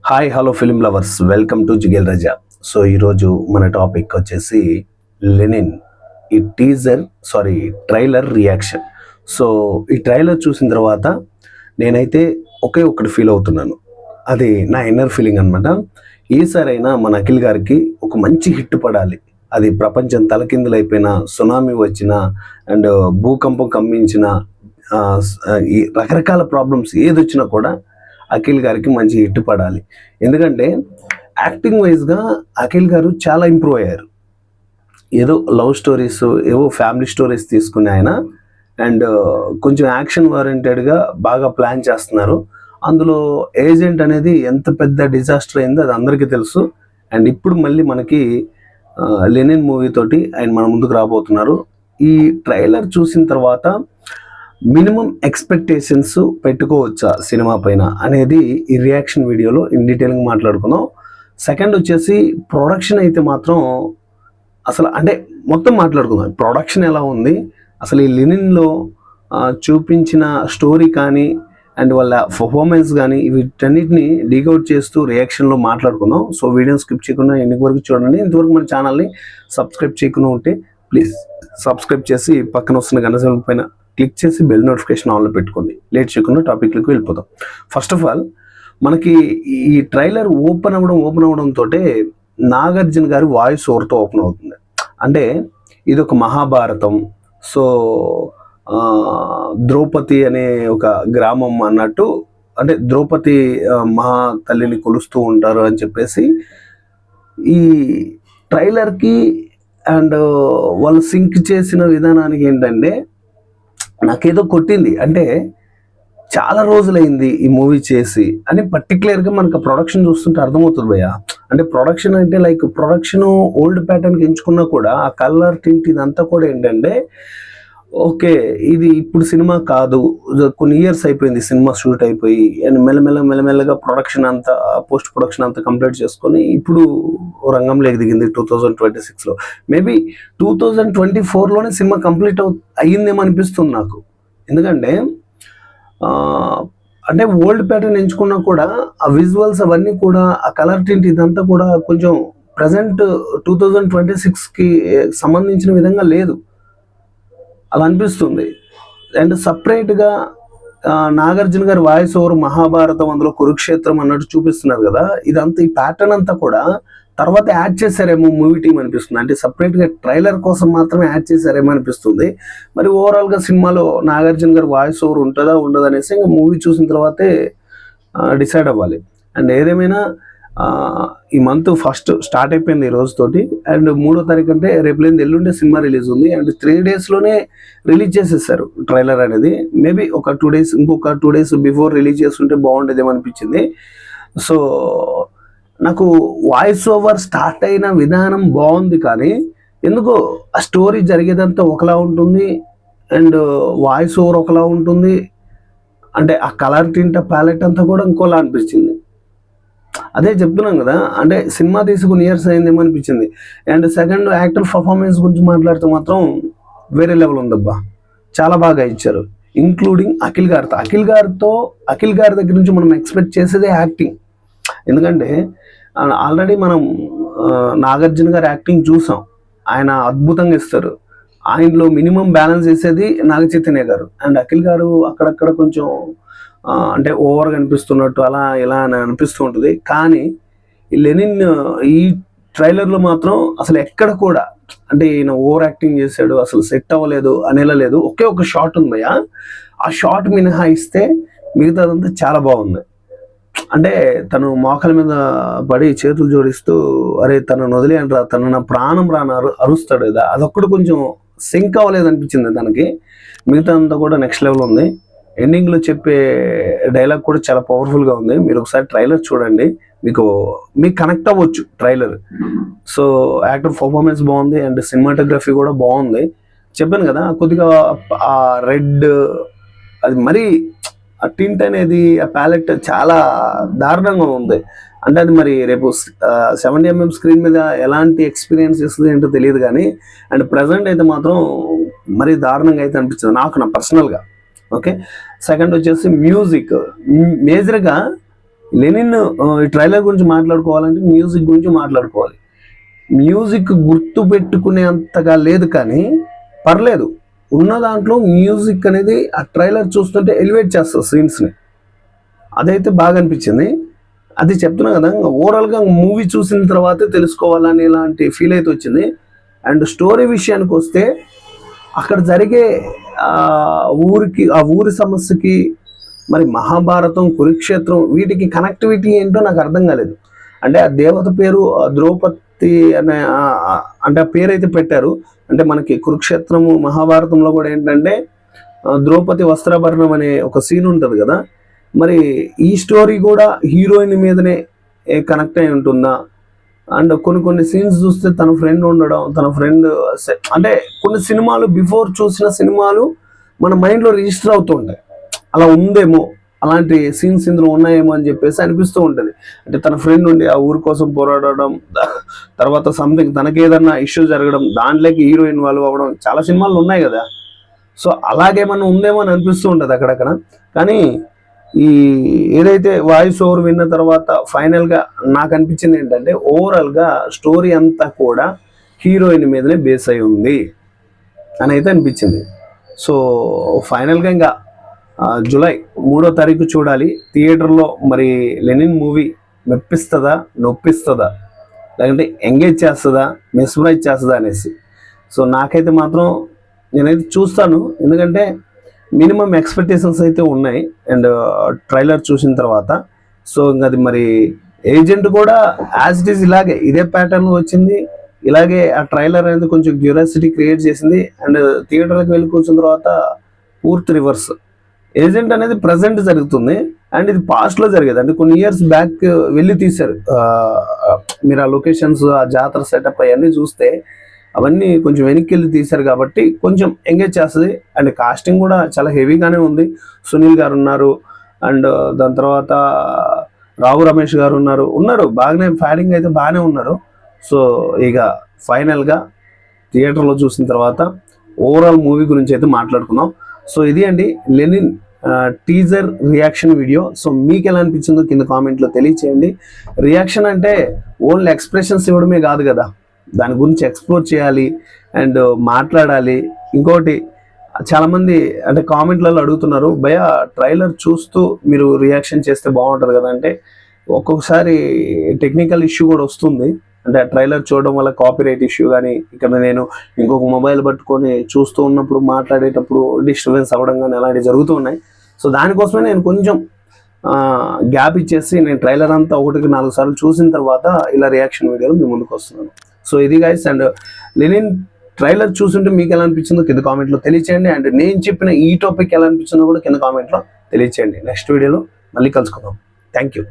Hi hello film lovers, welcome to Jigel Raja. So ఈరోజు మన topic వచ్చేసి లెనిన్. ఈ ట్రైలర్ రియాక్షన్. సో ఈ ట్రైలర్ చూసిన తర్వాత నేనైతే ఒకటి ఫీల్ అవుతున్నాను. అది నా ఇన్నర్ ఫీలింగ్ అనమాట. ఈసారైనా మన అఖిల్ గారికి ఒక మంచి హిట్ పడాలి. అది ప్రపంచం తలకిందులైపోయిన, సునామీ వచ్చిన అండ్ భూకంపం కమ్మించిన, ఈ రకరకాల ప్రాబ్లమ్స్ ఏదొచ్చినా కూడా అఖిల్ గారికి మంచి హిట్ పడాలి. ఎందుకంటే యాక్టింగ్ వైజ్గా అఖిల్ గారు చాలా ఇంప్రూవ్ అయ్యారు. ఏదో లవ్ స్టోరీస్, ఏవో ఫ్యామిలీ స్టోరీస్ తీసుకుని ఆయన అండ్ కొంచెం యాక్షన్ ఓరియంటెడ్గా బాగా ప్లాన్ చేస్తున్నారు. అందులో ఏజెంట్ అనేది ఎంత పెద్ద డిజాస్టర్ అయిందో అది అందరికీ తెలుసు. అండ్ ఇప్పుడు మళ్ళీ మనకి లెనిన్ మూవీ తోటి ఆయన మన ముందుకు రాబోతున్నారు. ఈ ట్రైలర్ చూసిన తర్వాత మినిమం ఎక్స్పెక్టేషన్స్ పెట్టుకోవచ్చా సినిమా పైన అనేది ఈ రియాక్షన్ వీడియోలో ఇన్ డీటెయిల్గా మాట్లాడుకుందాం. సెకండ్ వచ్చేసి ప్రొడక్షన్ అయితే మాత్రం అసలు మొత్తం మాట్లాడుకుందాం. ప్రొడక్షన్ ఎలా ఉంది, అసలు ఈ లెనిన్లో చూపించిన స్టోరీ కానీ అండ్ వాళ్ళ పర్ఫార్మెన్స్ కానీ వీటన్నిటిని డీకౌట్ చేస్తూ రియాక్షన్లో మాట్లాడుకుందాం. సో వీడియోని స్కిప్ చేయకుండా ఎన్ని వరకు చూడండి. ఇంతవరకు మన ఛానల్ని సబ్స్క్రైబ్ చేయకుండా ఉంటే ప్లీజ్ సబ్స్క్రైబ్ చేసి పక్కన వస్తున్న గంట పైన క్లిక్ చేసి బెల్ నోటిఫికేషన్ ఆన్లో పెట్టుకోండి. లేట్ చేయకుండా టాపిక్లకు వెళ్ళిపోదాం. ఫస్ట్ ఆఫ్ ఆల్ మనకి ఈ ట్రైలర్ ఓపెన్ అవ్వడంతో నాగార్జున గారి వాయిస్ ఓవర్తో ఓపెన్ అవుతుంది. ఇది ఒక మహాభారతం. సో ద్రౌపది అనే ఒక గ్రామం అన్నట్టు, ద్రౌపది మహా తల్లిని కొలుస్తూ ఉంటారు అని చెప్పేసి ఈ ట్రైలర్కి అండ్ వాళ్ళు సింక్ చేసిన విధానానికి ఏంటంటే నాకేదో కొట్టింది. చాలా రోజులైంది ఈ మూవీ చేసి అని పర్టికులర్గా మనకు ప్రొడక్షన్ చూస్తుంటే అర్థమవుతుంది భయ్య. ప్రొడక్షన్ లైక్ ప్రొడక్షన్ ఓల్డ్ ప్యాటర్న్కి ఎంచుకున్నా కూడా ఆ కలర్ టింట్ ఇదంతా కూడా ఏంటంటే ఓకే ఇది ఇప్పుడు సినిమా కాదు, కొన్ని ఇయర్స్ అయిపోయింది సినిమా షూట్ అయిపోయి అండ్ మెల్లమెల్లగా ప్రొడక్షన్ అంతా, పోస్ట్ ప్రొడక్షన్ అంతా కంప్లీట్ చేసుకొని ఇప్పుడు రంగంలోకి దిగింది 2026లో. మేబీ 2024లోనే సినిమా కంప్లీట్ అయ్యిందేమో అనిపిస్తుంది నాకు. ఎందుకంటే ఓల్డ్ ప్యాటర్న్ ఎంచుకున్నా కూడా ఆ విజువల్స్ అవన్నీ కూడా ఆ కలర్ టింట్ ఇదంతా కూడా కొంచెం ప్రజెంట్ 2026కి సంబంధించిన విధంగా లేదు, అలా అనిపిస్తుంది. అండ్ సపరేట్గా నాగార్జున గారి వాయిస్ ఓవర్ మహాభారతం, అందులో కురుక్షేత్రం అన్నట్టు చూపిస్తున్నారు కదా. ఇదంతా ఈ ప్యాటర్న్ అంతా కూడా తర్వాత యాడ్ చేశారేమో మూవీ టీం అనిపిస్తుంది. సపరేట్గా ట్రైలర్ కోసం మాత్రమే యాడ్ చేశారేమో అనిపిస్తుంది. మరి ఓవరాల్గా సినిమాలో నాగార్జున గారి వాయిస్ ఓవర్ ఉంటుందా ఉండదా అనేసి ఇంకా మూవీ చూసిన తర్వాతే డిసైడ్ అవ్వాలి. అండ్ ఏదేమైనా ఈ మంత్ ఫస్ట్ స్టార్ట్ అయిపోయింది ఈ రోజుతోటి. అండ్ 3వ తారీఖు రేపు లేని ఎల్లుండే సినిమా రిలీజ్ ఉంది. అండ్ 3 daysలోనే రిలీజ్ చేసేసారు ట్రైలర్ అనేది. మేబీ ఇంకొక 2 days బిఫోర్ రిలీజ్ చేస్తుంటే బాగుండేదేమో అనిపించింది. సో నాకు వాయిస్ ఓవర్ స్టార్ట్ అయిన విధానం బాగుంది, కానీ ఎందుకో ఆ స్టోరీ జరిగేదంతా ఒకలా ఉంటుంది అండ్ వాయిస్ ఓవర్ ఒకలా ఉంటుంది. ఆ కలర్ టింట్ ప్యాలెట్ అంతా కూడా ఇంకోలా అనిపించింది. అదే చెప్తున్నాం కదా, సినిమా తీసుకుని ఇయర్స్ అయిందేమో అనిపించింది. అండ్ సెకండ్ యాక్టర్ పర్ఫార్మెన్స్ గురించి మాట్లాడితే మాత్రం వేరే లెవెల్ ఉందబ్బా, చాలా బాగా ఇచ్చారు. ఇంక్లూడింగ్ అఖిల్ గారి దగ్గర నుంచి మనం ఎక్స్పెక్ట్ చేసేదే యాక్టింగ్. ఎందుకంటే ఆల్రెడీ మనం నాగార్జున గారి యాక్టింగ్ చూసాం, ఆయన అద్భుతంగా ఇస్తారు. ఆయనలో మినిమం బ్యాలెన్స్ చేసేది నాగ చైతన్య గారు. అండ్ అఖిల్ గారు అక్కడక్కడ కొంచెం ఓవర్గా అనిపిస్తున్నట్టు అలా ఇలా అని అనిపిస్తూ ఉంటుంది. కానీ ఈ లెనిన్ ఈ ట్రైలర్లో మాత్రం అసలు ఎక్కడ కూడా ఈయన ఓవర్ యాక్టింగ్ చేశాడు, అసలు సెట్ అవ్వలేదు అనేలా లేదు. ఒకే ఒక షాట్ ఉంది భయ్య, ఆ షాట్ మినహాయిస్తే మిగతాదంతా చాలా బాగుంది. తను మోకాల మీద పడి చేతులు జోడిస్తూ అరే తనను వదిలేయండి రా, తను నా ప్రాణం అరుస్తాడు కదా, అదొక్కటి కొంచెం సింక్ అవ్వలేదు అనిపించింది తనకి. మిగతా అంతా కూడా నెక్స్ట్ లెవెల్ ఉంది. ఎండింగ్లో చెప్పే డైలాగ్ కూడా చాలా పవర్ఫుల్గా ఉంది. మీరు ఒకసారి ట్రైలర్ చూడండి, మీకు కనెక్ట్ అవ్వచ్చు ట్రైలర్. సో యాక్టర్ పర్ఫార్మెన్స్ బాగుంది అండ్ సినిమాటోగ్రఫీ కూడా బాగుంది. చెప్పాను కదా, కొద్దిగా ఆ రెడ్ అది మరీ ఆ టింట్ అనేది, ఆ ప్యాలెట్ చాలా దారుణంగా ఉంది. అది మరి రేపు 70mm స్క్రీన్ మీద ఎలాంటి ఎక్స్పీరియన్స్ ఇస్తుంది ఏంటో తెలియదు, కానీ అండ్ ప్రజెంట్ అయితే మాత్రం మరీ దారుణంగా అయితే అనిపించింది నా పర్సనల్గా. ఓకే, సెకండ్ వచ్చేసి మ్యూజిక్. మేజర్గా లెనిన్ ఈ ట్రైలర్ గురించి మాట్లాడుకోవాలంటే మ్యూజిక్ గురించి మాట్లాడుకోవాలి. మ్యూజిక్ గుర్తు పెట్టుకునే అంతగా లేదు, కానీ పర్లేదు. ఉన్న దాంట్లో మ్యూజిక్ అనేది ఆ ట్రైలర్ చూస్తుంటే ఎలివేట్ చేస్తుంది సీన్స్ని. అదైతే బాగా అనిపించింది. అది చెప్తున్నా కదా, ఓవరాల్గా మూవీ చూసిన తర్వాతే తెలుసుకోవాలని ఇలాంటి ఫీల్ అయితే వచ్చింది. అండ్ స్టోరీ విషయానికి వస్తే అక్కడ జరిగే ఆ ఊరి సమస్యకి మరి మహాభారతం, కురుక్షేత్రం, వీటికి కనెక్టివిటీ ఏంటో నాకు అర్థం కాలేదు. అంటే ఆ దేవత పేరు ద్రౌపది అనే అంటే ఆ పేరు అయితే పెట్టారు. అంటే మనకి కురుక్షేత్రము, మహాభారతంలో కూడా ఏంటంటే ద్రౌపది వస్త్రాభరణం అనే ఒక సీన్ ఉంటుంది కదా, మరి ఈ స్టోరీ కూడా హీరోయిన్ మీదనే కనెక్ట్ అయి ఉంటుందా? అండ్ కొన్ని సీన్స్ చూస్తే తన ఫ్రెండ్ ఉండడం, తన ఫ్రెండ్ అంటే కొన్ని సినిమాలు బిఫోర్ చూసిన సినిమాలు మన మైండ్లో రిజిస్టర్ అవుతూ ఉంటాయి. అలా ఉందేమో, అలాంటి సీన్స్ ఇందులో ఉన్నాయేమో అని చెప్పేసి అనిపిస్తూ ఉంటుంది. అంటే తన ఫ్రెండ్ ఉండి ఆ ఊరి కోసం పోరాడడం, తర్వాత సంథింగ్ తనకేదన్నా ఇష్యూ జరగడం, దాంట్లోకి హీరో ఇన్వాల్వ్ అవ్వడం, చాలా సినిమాలు ఉన్నాయి కదా. సో అలాగేమన్నా ఉందేమో అని అనిపిస్తూ ఉంటుంది అక్కడక్కడ. కానీ ఈ ఏదైతే వాయిస్ ఓవర్ విన్న తర్వాత ఫైనల్గా నాకు అనిపించింది ఏంటంటే, ఓవరాల్గా స్టోరీ అంతా కూడా హీరోయిన్ మీదనే బేస్ అయి ఉంది అని అయితే అనిపించింది. సో ఫైనల్గా ఇంకా జూలై 3వ తారీఖు చూడాలి థియేటర్లో. మరి లెనిన్ మూవీ మెప్పిస్తుందా, నొప్పిస్తుందా, లేదంటే ఎంగేజ్ చేస్తుందా, మెస్మరైజ్ చేస్తుందా అనేసి. సో నాకైతే మాత్రం నేనైతే చూస్తాను, ఎందుకంటే మినిమం ఎక్స్పెక్టేషన్స్ అయితే ఉన్నాయి అండ్ ట్రైలర్ చూసిన తర్వాత. సో ఇంకా అది మరి ఏజెంట్ కూడా యాజ్ ఇట్ ఈస్ ఇలాగే ఇదే ప్యాటర్న్ వచ్చింది, ఇలాగే ఆ ట్రైలర్ అనేది కొంచెం క్యూరియాసిటీ క్రియేట్ చేసింది. అండ్ థియేటర్కి వెళ్ళి కూర్చున్న తర్వాత పూర్తి రివర్స్. ఏజెంట్ అనేది ప్రజెంట్ జరుగుతుంది అండ్ ఇది పాస్ట్లో జరిగేది. అంటే కొన్ని ఇయర్స్ బ్యాక్ వెళ్ళి తీశారు. మీరు ఆ లొకేషన్స్, ఆ జాతర సెటప్ అవన్నీ చూస్తే అవన్నీ కొంచెం వెనక్కి వెళ్ళి తీశారు కాబట్టి కొంచెం ఎంగేజ్ చేస్తుంది. అండ్ కాస్టింగ్ కూడా చాలా హెవీగానే ఉంది. సునీల్ గారు ఉన్నారు, అండ్ దాని తర్వాత రావు రమేష్ గారు ఉన్నారు బాగానే, ఫ్యాడింగ్ అయితే బాగానే ఉన్నారు. సో ఇక ఫైనల్గా థియేటర్లో చూసిన తర్వాత ఓవరాల్ మూవీ గురించి అయితే మాట్లాడుకుందాం. సో ఇది అండి Lenin teaser reaction video. So మీకు ఎలా అనిపించిందో కింద కామెంట్లో తెలియచేయండి. రియాక్షన్ అంటే ఓన్లీ ఎక్స్ప్రెషన్స్ ఇవ్వడమే కాదు కదా, దాని గురించి ఎక్స్ప్లోర్ చేయాలి అండ్ మాట్లాడాలి. ఇంకోటి చాలామంది అంటే కామెంట్లలో అడుగుతున్నారు, భయ ట్రైలర్ చూస్తూ మీరు రియాక్షన్ చేస్తే బాగుంటుంది కదా అంటే, ఒక్కొక్కసారి టెక్నికల్ ఇష్యూ కూడా వస్తుంది. అంటే ఆ ట్రైలర్ చూడడం వల్ల కాపీరైట్ ఇష్యూ కానీ, ఇక్కడ నేను ఇంకొక మొబైల్ పట్టుకొని చూస్తూ ఉన్నప్పుడు మాట్లాడేటప్పుడు డిస్టర్బెన్స్ అవ్వడం కానీ అలాంటివి జరుగుతూ ఉన్నాయి. సో దానికోసమే నేను కొంచెం గ్యాప్ ఇచ్చేసి నేను ట్రైలర్ అంతా 1-4 సార్లు చూసిన తర్వాత ఇలా రియాక్షన్ వీడియోలు మీ ముందుకు వస్తున్నాను. సో ఇది గైస్, అండ్ లెనిన్ ట్రైలర్ చూస్తుంటే మీకు ఎలా అనిపించిందో కింద కామెంట్లో తెలియచేయండి. అండ్ నేను చెప్పిన ఈ టాపిక్ ఎలా అనిపించిందో కూడా కింద కామెంట్లో తెలియచేయండి. నెక్స్ట్ వీడియోలో మళ్ళీ కలుసుకుందాం. Thank you.